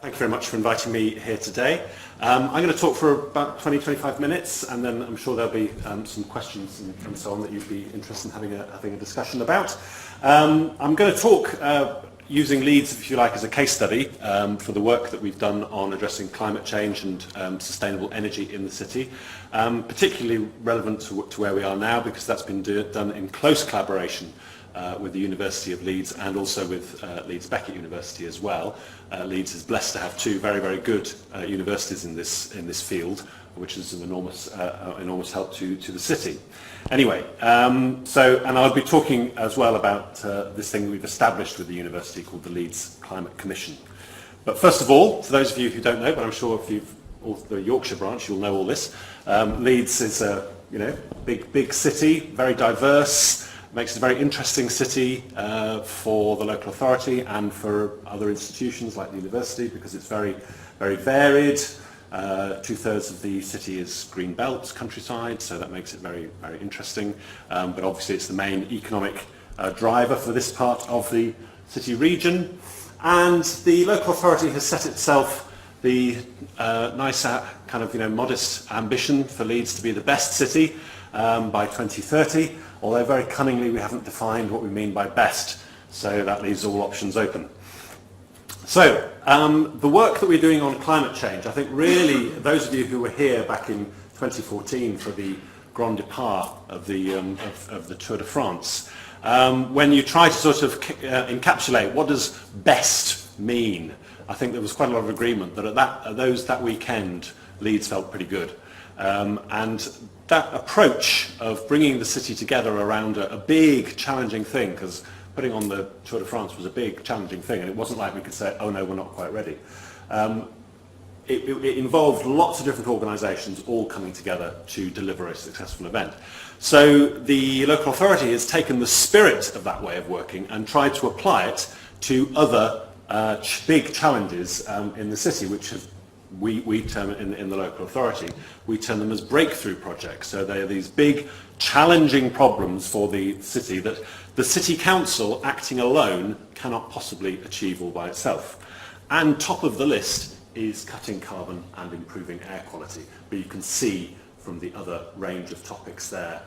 Thank you very much for inviting me here today. I'm going to talk for about 20-25 minutes, and then I'm sure there'll be some questions and so on that you'd be interested in having a discussion about. I'm going to talk using Leeds, if you like, as a case study for the work that we've done on addressing climate change and sustainable energy in the city, particularly relevant to where we are now, because that's been done in close collaboration with the University of Leeds and also with Leeds Beckett University as well. Leeds is blessed to have two very, very good universities in this field, which is an enormous help to the city. Anyway, and I'll be talking as well about this thing we've established with the university called the Leeds Climate Commission. But first of all, for those of you who don't know, but I'm sure if you've the Yorkshire branch, you'll know all this. Leeds is a big city, very diverse. Makes it a very interesting city for the local authority and for other institutions like the university, because it's very, very varied. 2/3 of the city is green belt, countryside, so that makes it very, very interesting. But obviously it's the main economic driver for this part of the city region. And the local authority has set itself the nice kind of modest ambition for Leeds to be the best city by 2030. Although very cunningly we haven't defined what we mean by best, so that leaves all options open. So, the work that we're doing on climate change, I think really, those of you who were here back in 2014 for the Grand Départ of the Tour de France, when you try to sort of encapsulate what does best mean, I think there was quite a lot of agreement that at that weekend, Leeds felt pretty good. And that approach of bringing the city together around a big, challenging thing, because putting on the Tour de France was a big, challenging thing, and it wasn't like we could say, oh no, we're not quite ready. It involved lots of different organisations all coming together to deliver a successful event. So the local authority has taken the spirit of that way of working and tried to apply it to other big challenges in the city, which have we term it in the local authority, we term them as breakthrough projects. So they are these big, challenging problems for the city that the city council, acting alone, cannot possibly achieve all by itself. And top of the list is cutting carbon and improving air quality. But you can see from the other range of topics there,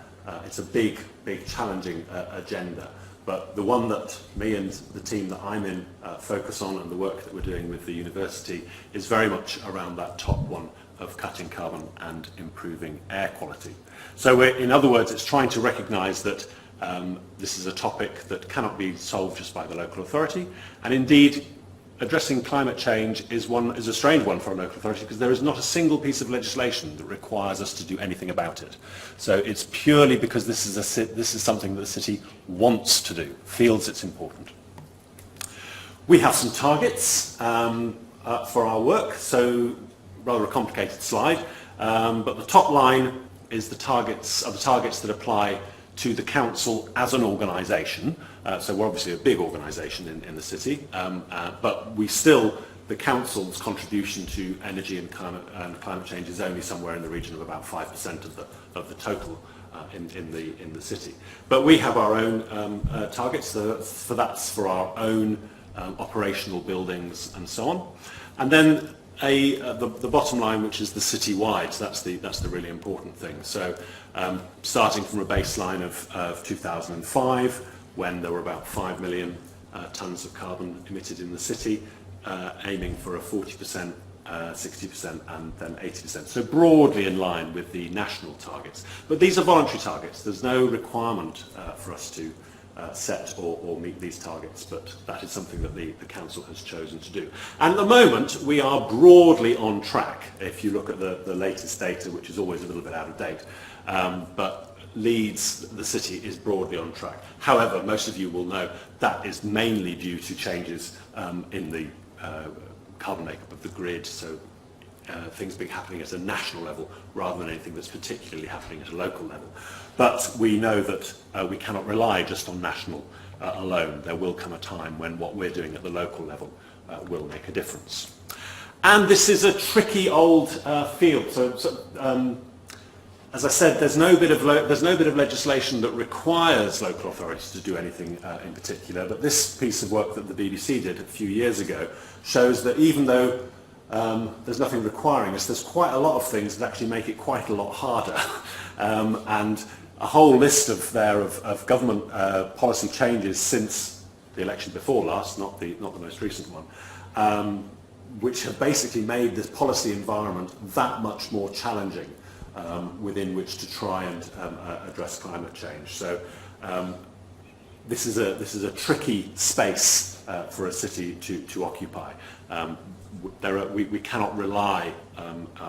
it's a big, challenging agenda. But the one that me and the team that I'm in focus on, and the work that we're doing with the university, is very much around that top one of cutting carbon and improving air quality. So in other words, it's trying to recognise that this is a topic that cannot be solved just by the local authority, and indeed addressing climate change is a strange one for a local authority, because there is not a single piece of legislation that requires us to do anything about it. So it's purely because this is something that the city wants to do, feels it's important. We have some targets for our work, so rather a complicated slide, but the top line is the targets that apply to the council as an organisation. So we're obviously a big organisation in the city, but the council's contribution to energy and climate change is only somewhere in the region of about 5% of the total in the city. But we have our own targets. That's for our own operational buildings and so on. And then the bottom line, which is the city-wide, so that's the really important thing. So starting from a baseline of 2005, when there were about 5 million tonnes of carbon emitted in the city, aiming for a 40%, 60% and then 80%. So broadly in line with the national targets. But these are voluntary targets. There's no requirement for us to set or meet these targets, but that is something that the council has chosen to do. And at the moment, we are broadly on track, if you look at the latest data, which is always a little bit out of date. But Leeds, the city, is broadly on track. However, most of you will know that is mainly due to changes in the carbon makeup of the grid, so things being happening at a national level rather than anything that's particularly happening at a local level. But we know that we cannot rely just on national alone. There will come a time when what we're doing at the local level will make a difference. And this is a tricky old field. So As I said, there's no bit of legislation that requires local authorities to do anything in particular, but this piece of work that the BBC did a few years ago shows that even though there's nothing requiring us, there's quite a lot of things that actually make it quite a lot harder. And a whole list of government policy changes since the election before last, not the most recent one, which have basically made this policy environment that much more challenging within which to try and address climate change. So this is a tricky space for a city to occupy. We cannot rely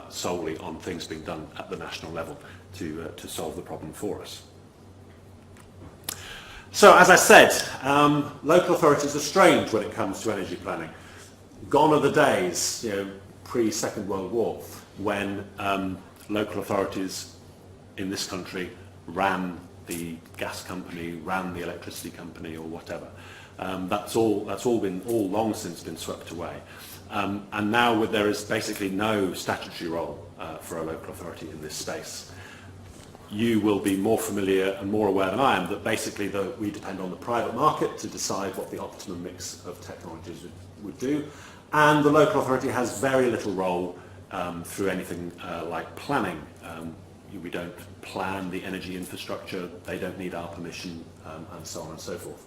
solely on things being done at the national level to solve the problem for us. So, as I said, local authorities are strange when it comes to energy planning. Gone are the days, pre-Second World War, when local authorities in this country ran the gas company, ran the electricity company, or whatever. That's all long since been swept away. And now there is basically no statutory role for a local authority in this space. You will be more familiar and more aware than I am that basically we depend on the private market to decide what the optimum mix of technologies would do, and the local authority has very little role through anything like planning. We don't plan the energy infrastructure, they don't need our permission, and so on and so forth.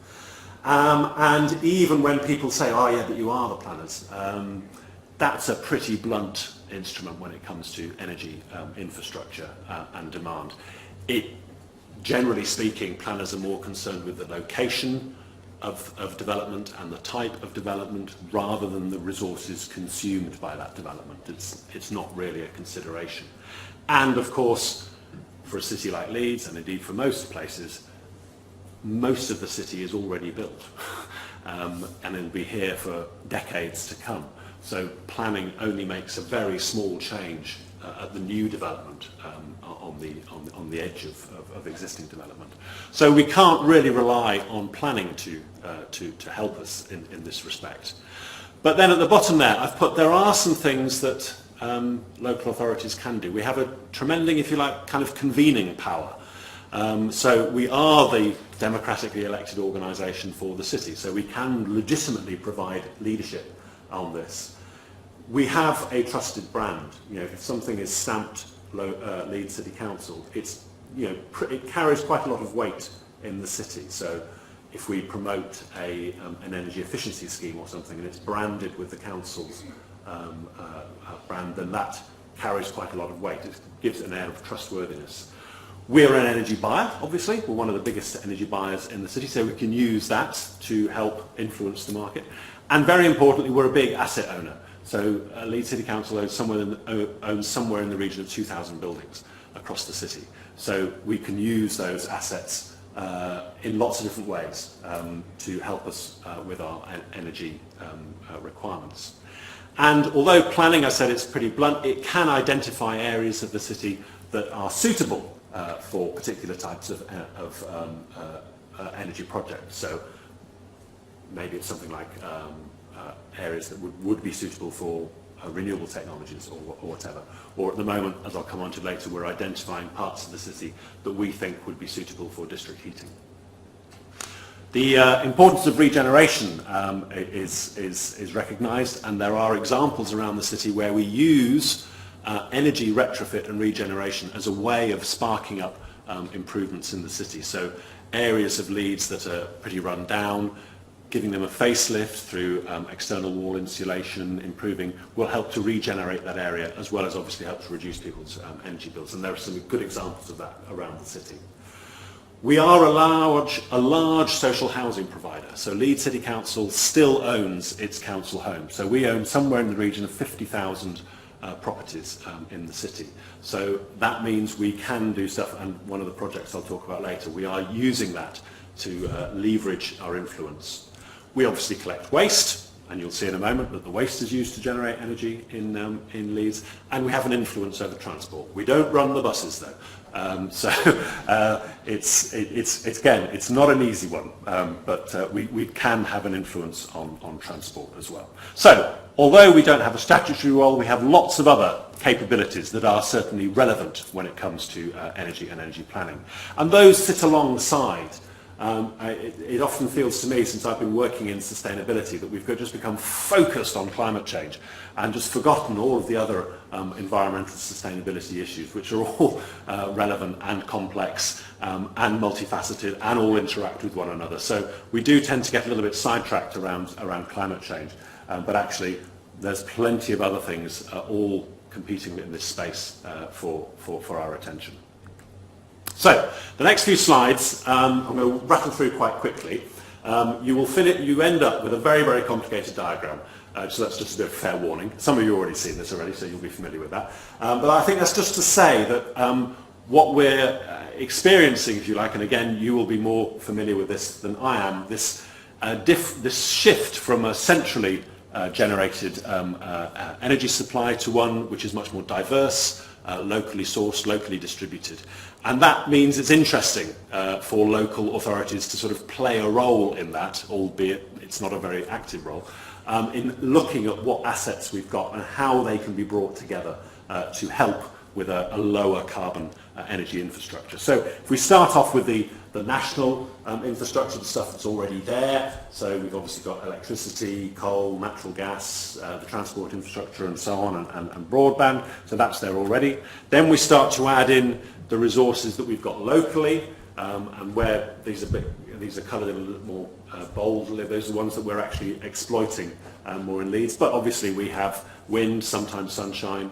And even when people say, oh yeah, but you are the planners, that's a pretty blunt instrument when it comes to energy infrastructure and demand. Generally speaking, planners are more concerned with the location of development and the type of development rather than the resources consumed by that development. It's not really a consideration. And of course, for a city like Leeds, and indeed for most places, most of the city is already built and it'll be here for decades to come. So planning only makes a very small change at the new development on the edge of existing development. So we can't really rely on planning to help us in this respect. But then at the bottom there, I've put there are some things that local authorities can do. We have a tremendous, if you like, kind of convening power. So we are the democratically elected organisation for the city, so we can legitimately provide leadership on this. We have a trusted brand. If something is stamped Leeds City Council, it carries quite a lot of weight in the city. So if we promote an energy efficiency scheme or something and it's branded with the council's brand, then that carries quite a lot of weight. It gives an air of trustworthiness. We're an energy buyer, obviously. We're one of the biggest energy buyers in the city, so we can use that to help influence the market. And very importantly, we're a big asset owner. So Leeds City Council owns somewhere in the region of 2,000 buildings across the city. So we can use those assets in lots of different ways to help us with our energy requirements. And although planning, I said it's pretty blunt, it can identify areas of the city that are suitable for particular types of energy projects. So maybe it's something like areas that would be suitable for renewable technologies or whatever. Or at the moment, as I'll come on to later, we're identifying parts of the city that we think would be suitable for district heating. The importance of regeneration is recognised, and there are examples around the city where we use energy retrofit and regeneration as a way of sparking up improvements in the city. So areas of Leeds that are pretty run down, giving them a facelift through external wall insulation, improving, will help to regenerate that area, as well as obviously help to reduce people's energy bills. And there are some good examples of that around the city. We are a large social housing provider. So Leeds City Council still owns its council home. So we own somewhere in the region of 50,000 properties in the city. So that means we can do stuff, and one of the projects I'll talk about later, we are using that to leverage our influence. We obviously collect waste, and you'll see in a moment that the waste is used to generate energy in Leeds, and we have an influence over transport. We don't run the buses though. It's not an easy one, but we can have an influence on transport as well. So, although we don't have a statutory role, we have lots of other capabilities that are certainly relevant when it comes to energy and energy planning. And those sit alongside. It often feels to me, since I've been working in sustainability, that we've just become focused on climate change and just forgotten all of the other environmental sustainability issues, which are all relevant and complex and multifaceted and all interact with one another. So we do tend to get a little bit sidetracked around climate change, but actually there's plenty of other things all competing in this space for our attention. So, the next few slides, I'm going to rattle through quite quickly. You end up with a very, very complicated diagram. So that's just a bit of fair warning. Some of you have already seen this already, so you'll be familiar with that. But I think that's just to say that what we're experiencing, if you like, and again, you will be more familiar with this than I am, this shift from a centrally generated energy supply to one which is much more diverse, locally sourced, locally distributed. And that means it's interesting for local authorities to sort of play a role in that, albeit it's not a very active role, in looking at what assets we've got and how they can be brought together to help with a lower carbon energy infrastructure. So if we start off with the national infrastructure, the stuff that's already there, so we've obviously got electricity, coal, natural gas, the transport infrastructure and so on, and broadband, so that's there already. Then we start to add in the resources that we've got locally, and where these are coloured in a little more boldly, those are the ones that we're actually exploiting more in Leeds, but obviously we have wind, sometimes sunshine,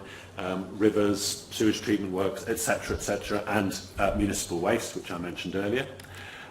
rivers, sewage treatment works, etc., and municipal waste, which I mentioned earlier.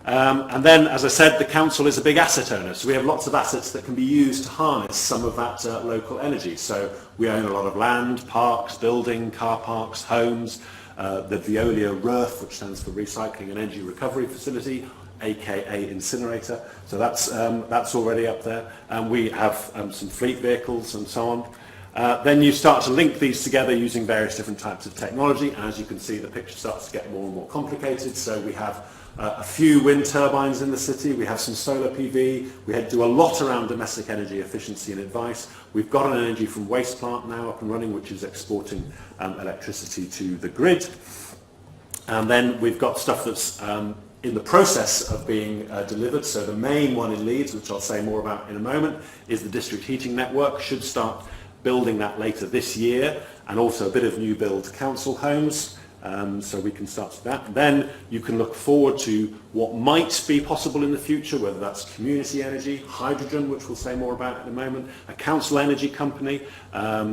And then, as I said, the council is a big asset owner, so we have lots of assets that can be used to harness some of that local energy. So we own a lot of land, parks, building, car parks, homes, the Veolia RERF, which stands for Recycling and Energy Recovery Facility, aka incinerator, so that's already up there. And we have some fleet vehicles and so on. Then you start to link these together using various different types of technology, and as you can see, the picture starts to get more and more complicated. So we have a few wind turbines in the city, we have some solar PV, we do a lot around domestic energy efficiency and advice. We've got an energy from waste plant now up and running, which is exporting electricity to the grid. And then we've got stuff that's in the process of being delivered. So the main one in Leeds, which I'll say more about in a moment, is the district heating network. Should start building that later this year, and also a bit of new build council homes. So we can start with that. Then you can look forward to what might be possible in the future, whether that's community energy, hydrogen, which we'll say more about in a moment, a council energy company,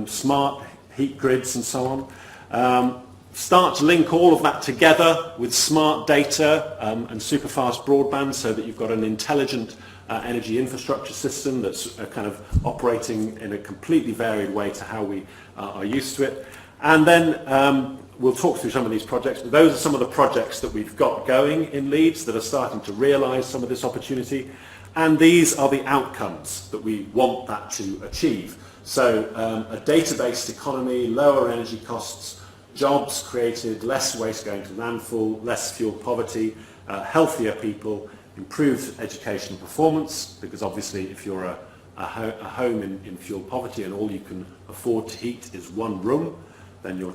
smart heat grids and so on. Start to link all of that together with smart data and super fast broadband, so that you've got an intelligent energy infrastructure system that's kind of operating in a completely varied way to how we are used to it. And then we'll talk through some of these projects, but those are some of the projects that we've got going in Leeds that are starting to realise some of this opportunity. And these are the outcomes that we want that to achieve. So a data-based economy, lower energy costs, jobs created, less waste going to landfill, less fuel poverty, healthier people, improved educational performance, because obviously if you're a home in fuel poverty and all you can afford to heat is one room, then your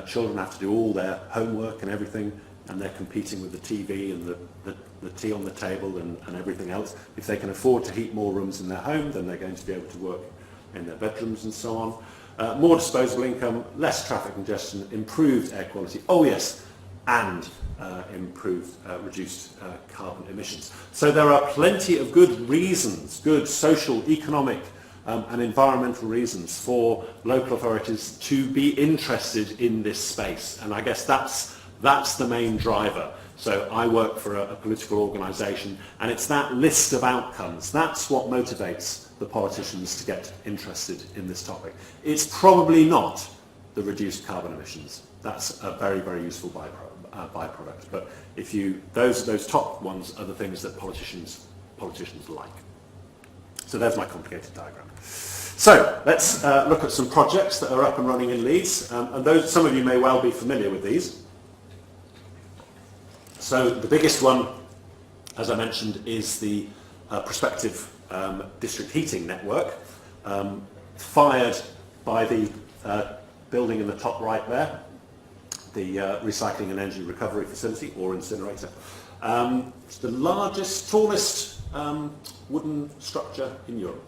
children have to do all their homework and everything, and they're competing with the TV and the tea on the table and everything else. If they can afford to heat more rooms in their home, then they're going to be able to work in their bedrooms and so on. More disposable income, less traffic congestion, improved air quality, oh yes, and improved, reduced carbon emissions. So there are plenty of good reasons, good social, economic and environmental reasons for local authorities to be interested in this space. And I guess that's the main driver. So I work for a political organisation, and it's that list of outcomes. That's what motivates the politicians to get interested in this topic. It's probably not the reduced carbon emissions. That's a very, very useful byproduct. But those top ones are the things that politicians like. So there's my complicated diagram. So let's look at some projects that are up and running in Leeds, and those, some of you may well be familiar with these. So the biggest one, as I mentioned, is the prospective district heating network, fired by the building in the top right there, the recycling and energy recovery facility, or incinerator. It's the largest, tallest wooden structure in Europe.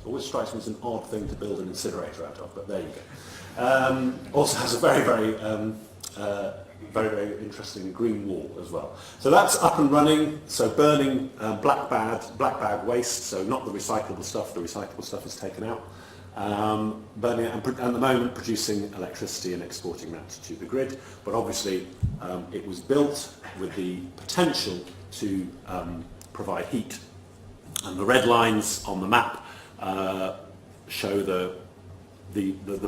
It always strikes me as an odd thing to build an incinerator out of, but there you go. Also has a very, very interesting green wall as well. So that's up and running, so burning black bag waste, so not the recyclable stuff is taken out. Burning it, and at the moment producing electricity and exporting that to the grid, but obviously it was built with the potential to provide heat. And the red lines on the map show the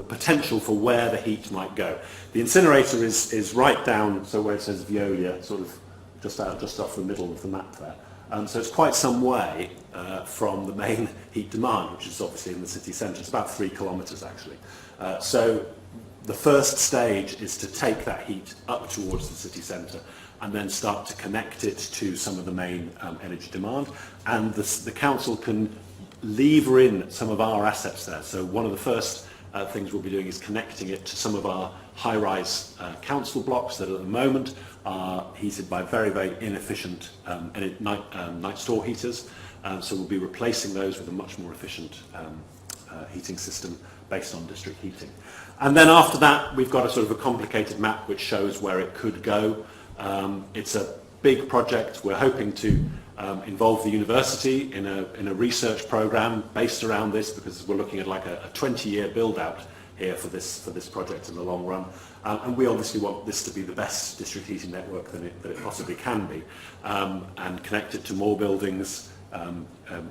potential for where the heat might go. The incinerator is right down, so where it says Veolia, sort of just off the middle of the map there. So it's quite some way from the main heat demand, which is obviously in the city centre. It's about 3 kilometres actually. So the first stage is to take that heat up towards the city centre and then start to connect it to some of the main energy demand. And the council can lever in some of our assets there. So one of the first things we'll be doing is connecting it to some of our high-rise council blocks that at the moment are heated by very, very inefficient night store heaters. So we'll be replacing those with a much more efficient heating system based on district heating. And then after that, we've got a sort of a complicated map which shows where it could go. It's a big project. We're hoping to involve the university in a research program based around this, because we're looking at like a 20-year build-out here for this project in the long run. And we obviously want this to be the best district heating network that it possibly can be, and connect it to more buildings,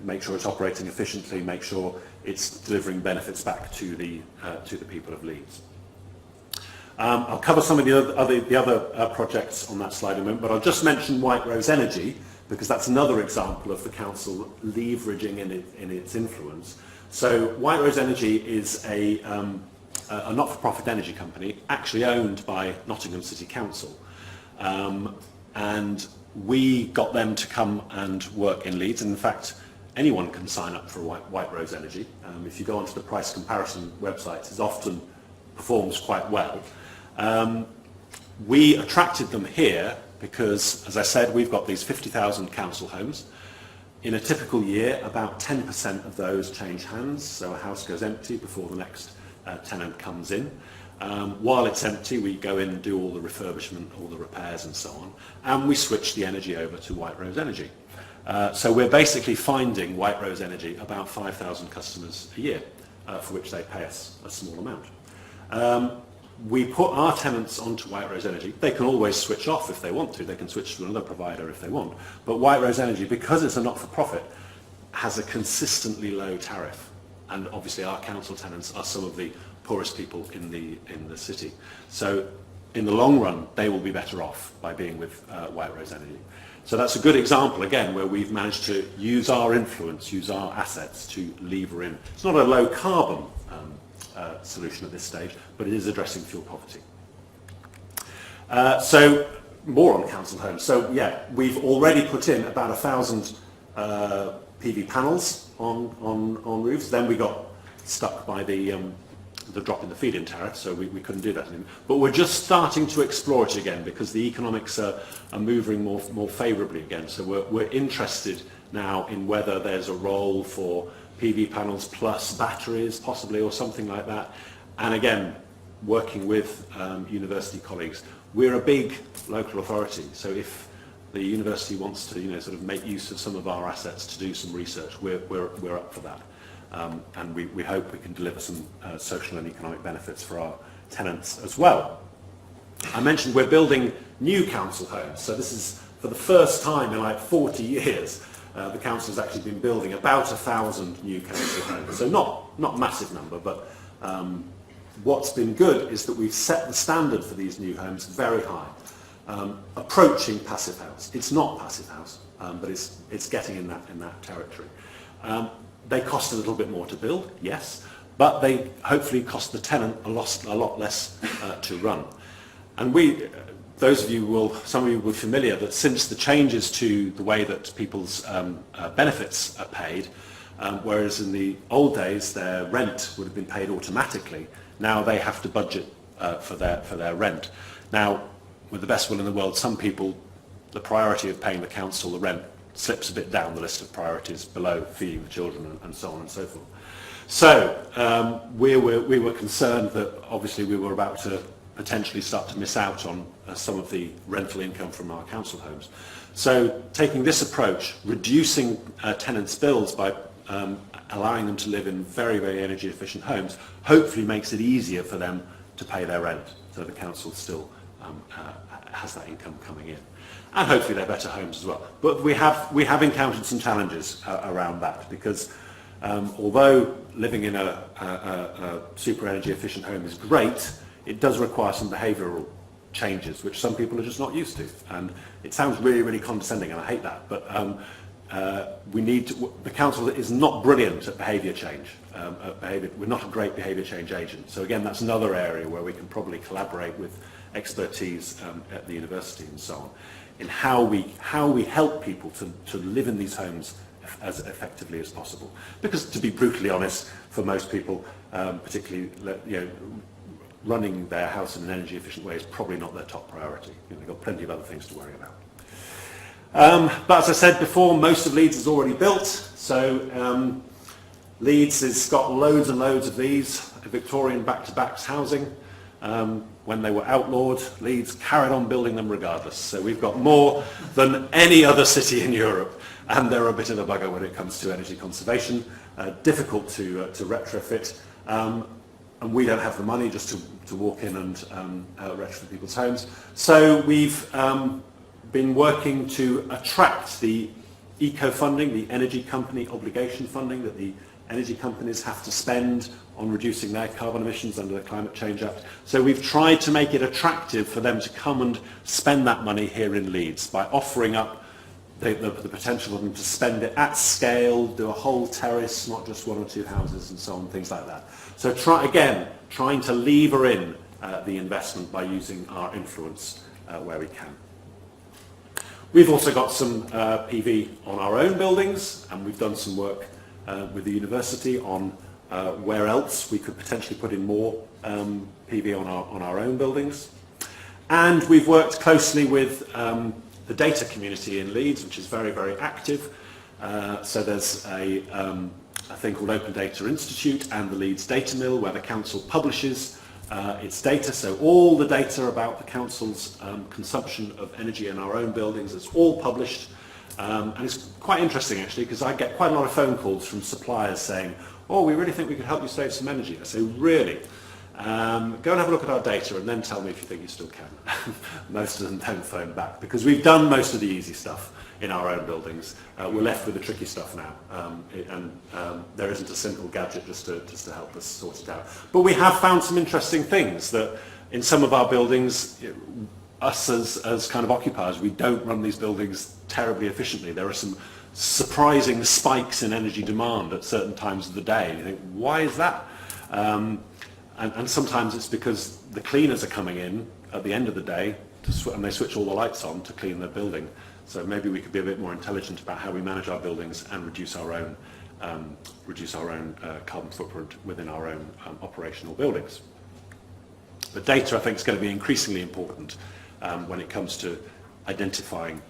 make sure it's operating efficiently, make sure it's delivering benefits back to the people of Leeds. I'll cover some of the other projects on that slide in a moment, but I'll just mention White Rose Energy, because that's another example of the council leveraging in its influence. So White Rose Energy is a not-for-profit energy company, actually owned by Nottingham City Council. And we got them to come and work in Leeds. And in fact, anyone can sign up for White Rose Energy. If you go onto the price comparison website, it often performs quite well. We attracted them here because, as I said, we've got these 50,000 council homes. In a typical year, about 10% of those change hands, so a house goes empty before the next tenant comes in. While it's empty, we go in and do all the refurbishment, all the repairs and so on, and we switch the energy over to White Rose Energy. So we're basically finding White Rose Energy about 5,000 customers a year, for which they pay us a small amount. We put our tenants onto White Rose Energy. They can always switch off if they want to. They can switch to another provider if they want. But White Rose Energy, because it's a not-for-profit, has a consistently low tariff. And obviously our council tenants are some of the poorest people in the city. So in the long run, they will be better off by being with White Rose Energy. So that's a good example, again, where we've managed to use our influence, use our assets to lever in. It's not a low-carbon solution at this stage, but it is addressing fuel poverty. So more on council homes. So yeah, we've already put in about 1,000 PV panels on roofs. Then we got stuck by the drop in the feed-in tariff, so we couldn't do that anymore. But we're just starting to explore it again because the economics are moving more favourably again. So we're interested now in whether there's a role for PV panels plus batteries, possibly, or something like that. And again, working with university colleagues. We're a big local authority, so if the university wants to, sort of make use of some of our assets to do some research, we're up for that. And we hope we can deliver some social and economic benefits for our tenants as well. I mentioned we're building new council homes, so this is for the first time in like 40 years. The council has actually been building about 1,000 new council homes, so not massive number, but what's been good is that we've set the standard for these new homes very high, approaching passive house. It's not passive house, but it's getting in that territory. They cost a little bit more to build, yes, but they hopefully cost the tenant a lot less to run. And those of you some of you will be familiar that since the changes to the way that people's benefits are paid, whereas in the old days their rent would have been paid automatically, now they have to budget for their rent. Now, with the best will in the world, some people, the priority of paying the council the rent slips a bit down the list of priorities below feeding the children and so on and so forth. So we were concerned that obviously we were about to potentially start to miss out on some of the rental income from our council homes. So taking this approach, reducing tenants' bills by allowing them to live in very, very energy efficient homes, hopefully makes it easier for them to pay their rent, so the council still has that income coming in. And hopefully they're better homes as well. But we have encountered some challenges around that, because although living in a super energy efficient home is great, it does require some behavioural changes, which some people are just not used to. And it sounds really, really condescending, and I hate that. But the council is not brilliant at behaviour change. We're not a great behaviour change agent. So again, that's another area where we can probably collaborate with expertise at the university and so on, in how we help people to live in these homes as effectively as possible. Because to be brutally honest, for most people, particularly running their house in an energy efficient way is probably not their top priority. They've got plenty of other things to worry about. But as I said before, most of Leeds is already built, so Leeds has got loads and loads of these Victorian back-to-backs housing. When they were outlawed, Leeds carried on building them regardless. So we've got more than any other city in Europe, and they're a bit of a bugger when it comes to energy conservation. Difficult to retrofit, and we don't have the money just to walk in and retrofit people's homes. So we've been working to attract the eco-funding, the energy company obligation funding that the energy companies have to spend on reducing their carbon emissions under the Climate Change Act. So we've tried to make it attractive for them to come and spend that money here in Leeds by offering up the potential for them to spend it at scale, do a whole terrace, not just one or two houses and so on, things like that. So trying to lever in the investment by using our influence where we can. We've also got some PV on our own buildings, and we've done some work with the university on where else we could potentially put in more PV on our own buildings. And we've worked closely with the data community in Leeds, which is very, very active. So there's a thing called Open Data Institute and the Leeds Data Mill, where the council publishes its data. So all the data about the council's consumption of energy in our own buildings is all published. And it's quite interesting actually, because I get quite a lot of phone calls from suppliers saying, oh, we really think we could help you save some energy. I say, really? Go and have a look at our data and then tell me if you think you still can. Most of them don't phone back, because we've done most of the easy stuff in our own buildings. We're left with the tricky stuff now, and there isn't a simple gadget just to help us sort it out. But we have found some interesting things that in some of our buildings, us as kind of occupiers, we don't run these buildings terribly efficiently. There are some surprising spikes in energy demand at certain times of the day. And you think, why is that? And sometimes it's because the cleaners are coming in at the end of the day and they switch all the lights on to clean their building. So maybe we could be a bit more intelligent about how we manage our buildings and reduce our own carbon footprint within our own operational buildings. But data, I think, is going to be increasingly important when it comes to identifying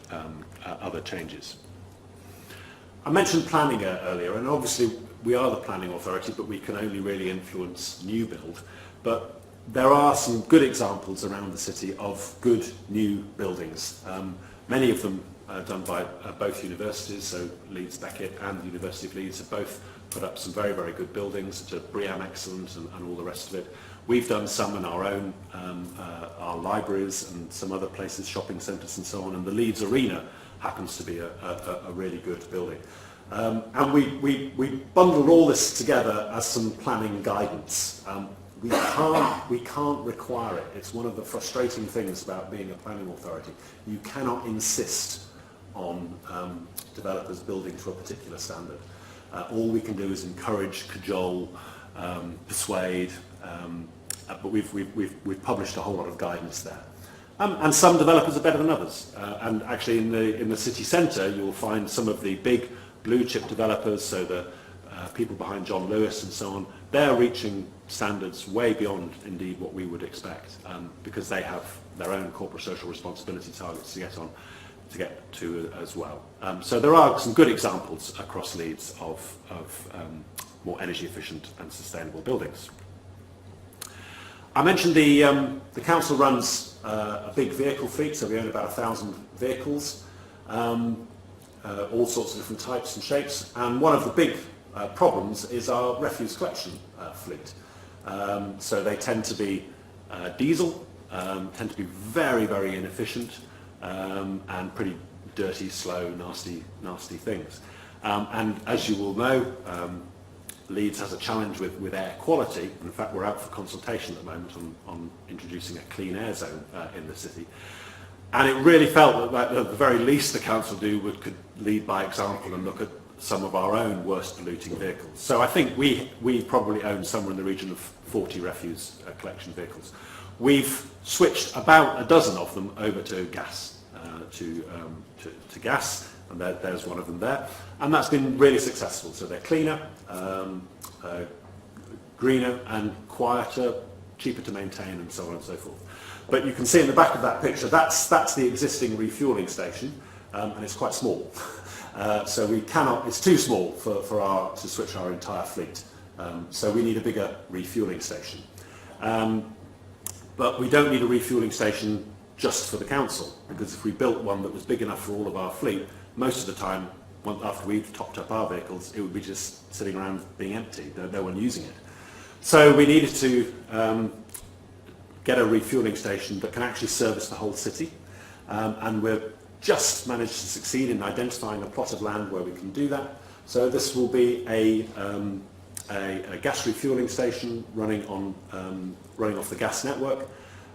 other changes. I mentioned planning earlier, and obviously we are the planning authority, but we can only really influence new build. But there are some good examples around the city of good new buildings. Many of them done by both universities, so Leeds Beckett and the University of Leeds have both put up some very, very good buildings to BREEAM Excellent and all the rest of it. We've done some in our own, our libraries and some other places, shopping centres and so on, and the Leeds Arena happens to be a really good building. And we bundled all this together as some planning guidance. We can't require it. It's one of the frustrating things about being a planning authority. You cannot insist on developers building to a particular standard. All we can do is encourage, cajole, persuade, but we've published a whole lot of guidance there. And some developers are better than others. And actually in the city centre you'll find some of the big blue chip developers, so the people behind John Lewis and so on, they're reaching standards way beyond indeed what we would expect, because they have their own corporate social responsibility targets to get to as well. So there are some good examples across Leeds of more energy efficient and sustainable buildings. I mentioned the council runs a big vehicle fleet, so we own about 1,000 vehicles, all sorts of different types and shapes, and one of the big problems is our refuse collection fleet. So they tend to be diesel, tend to be very, very inefficient, and pretty dirty, slow, nasty things. And as you will know, Leeds has a challenge with air quality. In fact, we're out for consultation at the moment on introducing a clean air zone in the city. And it really felt that at the very least the council could lead by example and look at some of our own worst polluting vehicles. So I think we probably own somewhere in the region of 40 refuse collection vehicles. We've switched about a dozen of them over to gas, to gas, and there's one of them there. And that's been really successful. So they're cleaner, greener and quieter, cheaper to maintain, and so on and so forth. But you can see in the back of that picture, that's the existing refuelling station, and it's quite small. So we cannot, it's too small to switch our entire fleet. So we need a bigger refuelling station. But we don't need a refuelling station just for the council, because if we built one that was big enough for all of our fleet, most of the time, after we've topped up our vehicles, it would be just sitting around being empty, no one using it. So we needed to get a refuelling station that can actually service the whole city, and we've just managed to succeed in identifying a plot of land where we can do that. So this will be a gas refuelling station running off the gas network.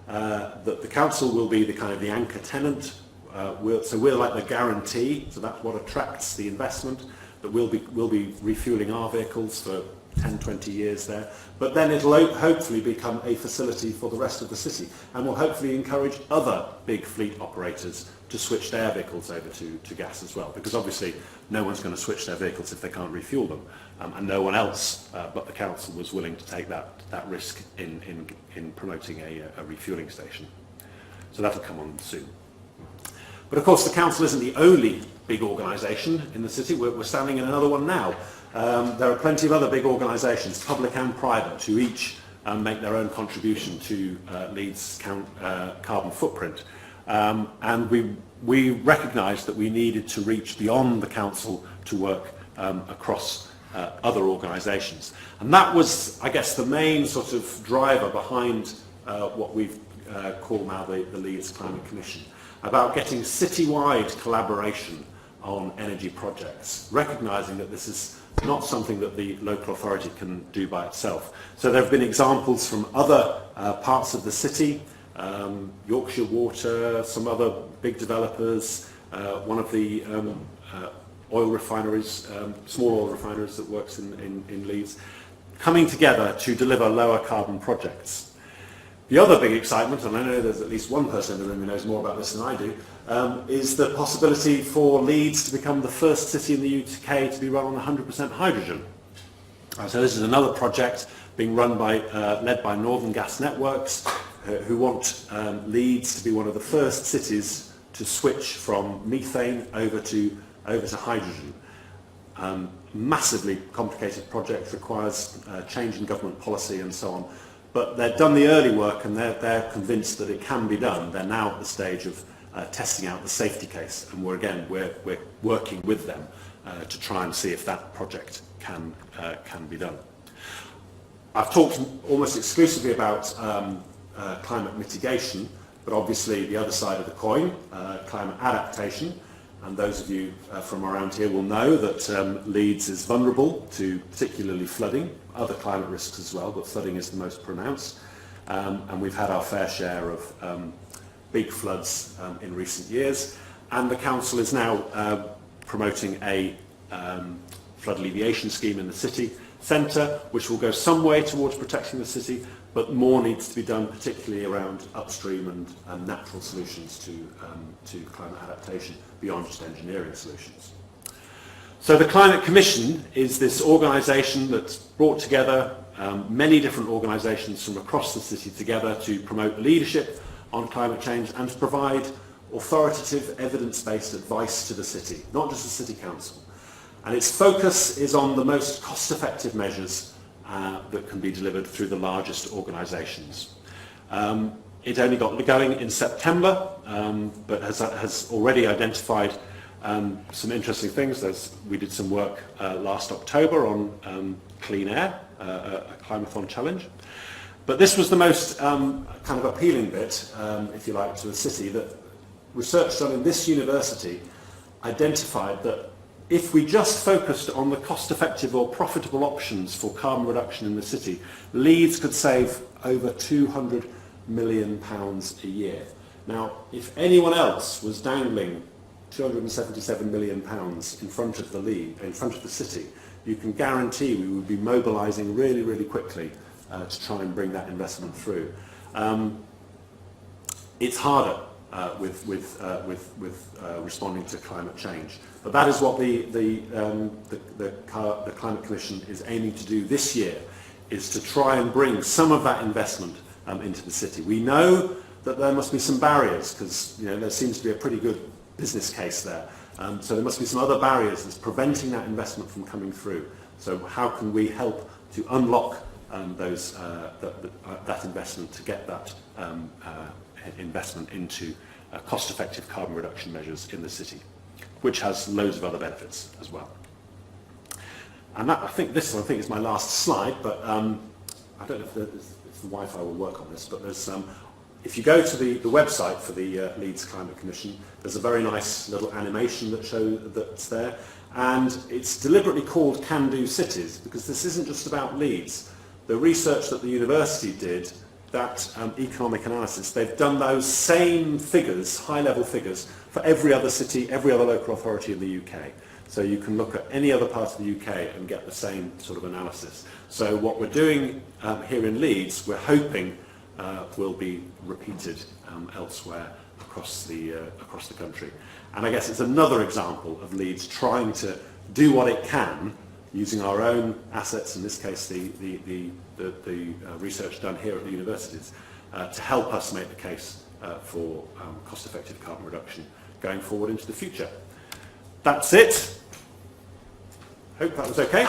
That the council will be the anchor tenant. So we're like the guarantee. So that's what attracts the investment. That we'll be refuelling our vehicles for 10, 20 years there. But then it'll hopefully become a facility for the rest of the city, and will hopefully encourage other big fleet operators to switch their vehicles over to gas as well, because obviously no one's going to switch their vehicles if they can't refuel them, and no one else but the council was willing to take that risk in promoting a refuelling station. So that'll come on soon. But of course the council isn't the only big organisation in the city. We're standing in another one now. There are plenty of other big organisations, public and private, who each make their own contribution to Leeds' carbon footprint. And we recognised that we needed to reach beyond the council to work across other organisations. And that was, I guess, the main sort of driver behind what we've called now the Leeds Climate Commission, about getting citywide collaboration on energy projects, recognising that this is not something that the local authority can do by itself. So there have been examples from other parts of the city, Yorkshire Water, some other big developers, one of the oil refineries, small oil refineries that works in Leeds, coming together to deliver lower carbon projects. The other big excitement, and I know there's at least one person in the room who knows more about this than I do, is the possibility for Leeds to become the first city in the UK to be run on 100% hydrogen. So this is another project being run led by Northern Gas Networks, who want Leeds to be one of the first cities to switch from methane over to hydrogen. Massively complicated project, requires change in government policy and so on. But they've done the early work and they're convinced that it can be done. They're now at the stage of testing out the safety case, and we're working with them to try and see if that project can be done. I've talked almost exclusively about climate mitigation, but obviously the other side of the coin, climate adaptation. And those of you from around here will know that Leeds is vulnerable to particularly flooding, other climate risks as well, but flooding is the most pronounced. And we've had our fair share of big floods in recent years. And the council is now promoting a flood alleviation scheme in the city centre, which will go some way towards protecting the city, but more needs to be done, particularly around upstream and natural solutions to climate adaptation beyond just engineering solutions. So the Climate Commission is this organisation that's brought together many different organisations from across the city together to promote leadership on climate change and to provide authoritative, evidence-based advice to the city, not just the City Council. And its focus is on the most cost-effective measures that can be delivered through the largest organisations. It only got going in September, but has already identified some interesting things. We did some work last October on clean air, a climathon challenge. But this was the most kind of appealing bit, if you like, to the city, that research done in this university identified that if we just focused on the cost-effective or profitable options for carbon reduction in the city, Leeds could save over £200 million a year. Now, if anyone else was dangling £277 million in front of the city, you can guarantee we would be mobilising really, really quickly to try and bring that investment through. It's harder with responding to climate change, but that is what the Climate Commission is aiming to do this year, is to try and bring some of that investment into the city. We know that there must be some barriers, because there seems to be a pretty good business case there. So there must be some other barriers that's preventing that investment from coming through. So how can we help to unlock that investment, to get that investment into cost-effective carbon reduction measures in the city, which has loads of other benefits as well. And that, I think is my last slide, but I don't know if the Wi-Fi will work on this, but there's if you go to the website for the Leeds Climate Commission, there's a very nice little animation that's there, and it's deliberately called Can Do Cities, because this isn't just about Leeds. The research that the university did, that economic analysis, they've done those same figures, high-level figures, for every other city, every other local authority in the UK. So you can look at any other part of the UK and get the same sort of analysis. So what we're doing here in Leeds, we're hoping will be repeated elsewhere across the country. And I guess it's another example of Leeds trying to do what it can using our own assets, in this case the research done here at the universities, to help us make the case for cost-effective carbon reduction going forward into the future. That's it. Hope that was okay.